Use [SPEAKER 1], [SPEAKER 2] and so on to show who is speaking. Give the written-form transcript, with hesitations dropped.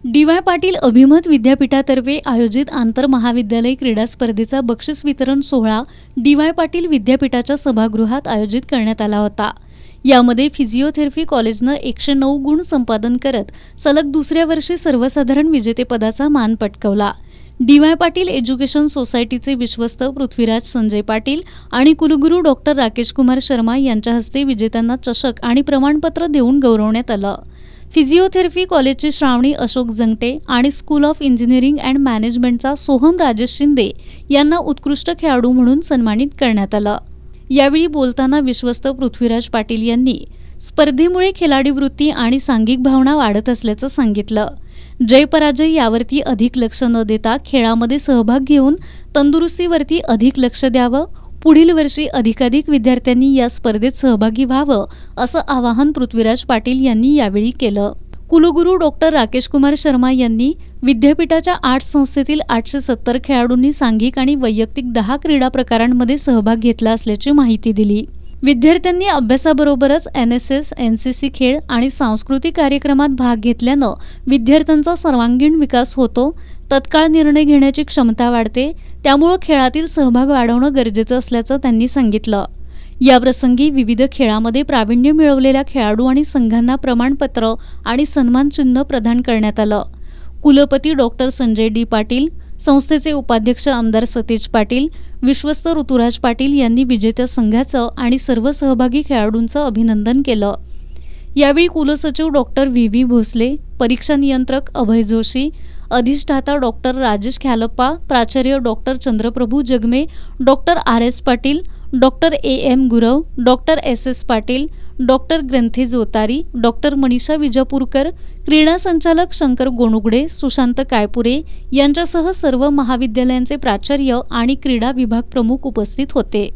[SPEAKER 1] DY. Patil अभिमत विद्यापीठातर्फे आयोजित आंतरमहाविद्यालय क्रीडा स्पर्धेचा बक्षीस वितरण सोहळा डी.वाय. पाटील विद्यापीठाच्या सभागृहात आयोजित करण्यात आला होता। यामध्ये फिजिओथेरपी कॉलेजनं 109 गुण संपादन करत सलग दुसऱ्या वर्षी सर्वसाधारण विजेतेपदाचा मान पटकावला। डी.वाय. पाटील एज्युकेशन सोसायटीचे विश्वस्त पृथ्वीराज संजय पाटील आणि कुलगुरू डॉक्टर राकेश कुमार शर्मा यांच्या हस्ते विजेत्यांना चषक आणि प्रमाणपत्र देऊन गौरवण्यात आलं। फिजिओथेरपी कॉलेजची श्रावणी अशोक जंगटे आणि स्कूल ऑफ इंजिनिअरिंग अँड मॅनेजमेंटचा सोहम राजेश शिंदे यांना उत्कृष्ट खेळाडू म्हणून सन्मानित करण्यात आलं। यावेळी बोलताना विश्वस्त पृथ्वीराज पाटील यांनी स्पर्धेमुळे खिलाडी वृत्ती आणि सांघिक भावना वाढत असल्याचं सांगितलं। जय पराजय यावरती अधिक लक्ष न देता खेळामध्ये सहभाग घेऊन तंदुरुस्तीवरती अधिक लक्ष द्यावं, पुढील वर्षी अधिकाधिक विद्यार्थ्यांनी या स्पर्धेत सहभागी व्हावं असं आवाहन पृथ्वीराज पाटील यांनी यावेळी केलं। कुलगुरू डॉक्टर राकेश कुमार शर्मा यांनी विद्यापीठाच्या आर्ट्स संस्थेतील 870 खेळाडूंनी सांघिक आणि वैयक्तिक 10 क्रीडा प्रकारांमध्ये सहभाग घेतला असल्याची माहिती दिली। विद्यार्थ्यांनी अभ्यासाबरोबरच NSS, NCC खेळ आणि सांस्कृतिक कार्यक्रमात भाग घेतल्यानं विद्यार्थ्यांचा सर्वांगीण विकास होतो, तत्काळ निर्णय घेण्याची क्षमता वाढते, त्यामुळे खेळातील सहभाग वाढवणं गरजेचं असल्याचं त्यांनी सांगितलं। याप्रसंगी विविध खेळामध्ये प्रावीण्य मिळवलेल्या खेळाडू आणि संघांना प्रमाणपत्र आणि सन्मान चिन्ह प्रदान करण्यात आलं। कुलपती डॉक्टर संजय डी. पाटील, संस्थेचे उपाध्यक्ष आमदार सतेज पाटील, विश्वस्त ऋतुराज पाटील यांनी विजेत्या संघाचं आणि सर्व सहभागी खेळाडूंचं अभिनंदन केलं। यावेळी कुलसचिव डॉक्टर व्ही भोसले, परीक्षा नियंत्रक अभय जोशी, अधिष्ठाता डॉक्टर राजेश ख्यालप्पा, प्राचार्य doctor Chandraprabhu Jagme, doctor RS Patil, doctor AM Gurav, doctor SS Patil, doctor Granthe Jotari, doctor Manisha Vijapurkar, क्रीडा संचालक शंकर गोणुगडे, सुशांत कायपुरे यांच्यासह सर्व महाविद्यालयांचे प्राचार्य आणि क्रीडा विभाग प्रमुख उपस्थित होते।